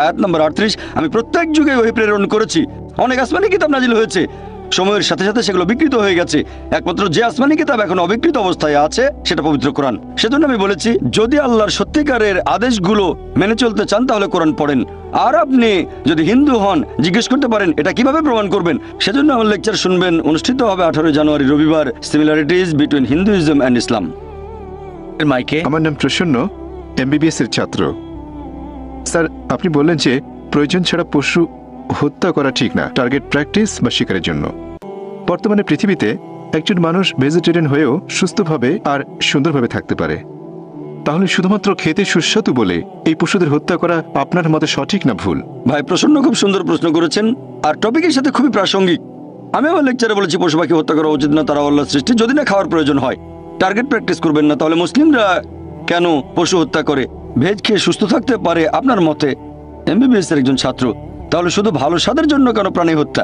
আয়াত নম্বর 38, আমি প্রত্যেক যুগে ওহী প্রেরণ করেছি। অনেক আসমানি কিতাব নাজিল হয়েছে, সময়ের সাথে সাথে সেগুলো বিকৃত হয়ে গেছে। একমাত্র যে আসমানি কিতাব এখন অবিকৃত অবস্থায় আছে সেটা পবিত্র কোরআন। সেজন্য আমি বলেছি, যদি আল্লাহর সত্যিকারের আদেশগুলো মেনে চলতে চান তাহলে কোরআন পড়েন। আর আপনি যদি হিন্দু হন, জিজ্ঞেস করতে পারেন এটা কিভাবে প্রমাণ করবেন। সেজন্য আমার লেকচার শুনবেন, অনুষ্ঠিত হবে 18 জানুয়ারি রবিবার, সিমিলারিটিজ বিটুইন হিন্দুইজম অ্যান্ড ইসলাম। মাইকে। আমার নাম প্রসন্ন, এমবিবিএস এর ছাত্র। স্যার, আপনি বললেন যে প্রয়োজন ছাড়া পশু হত্যা করা ঠিক না, টার্গেট প্র্যাকটিস বা শিকারের জন্য। বর্তমানে পৃথিবীতে একজন মানুষ ভেজিটেরিয়ান হয়েও সুস্থভাবে আর সুন্দরভাবে থাকতে পারে। তাহলে শুধুমাত্র খেতে সুস্বাদু বলে এই পশুদের হত্যা করা আপনার মতে সঠিক না ভুল? ভাই প্রসন্ন খুব সুন্দর প্রশ্ন করেছেন, আর টপিকের সাথে খুবই প্রাসঙ্গিক। আমি আমার লেকচারে বলেছি পশু পাখি হত্যা করা উচিত না, তারা আল্লাহর সৃষ্টি, যদি না খাওয়ার প্রয়োজন হয়। টার্গেট প্র্যাকটিস করবেন না। তাহলে মুসলিমরা কেন পশু হত্যা করে? ভেজ খেয়ে সুস্থ থাকতে পারে আপনার মতে, এমবিবিএস এর একজন ছাত্র। তাহলে শুধু ভালো স্বাদের জন্য কেন প্রাণী হত্যা?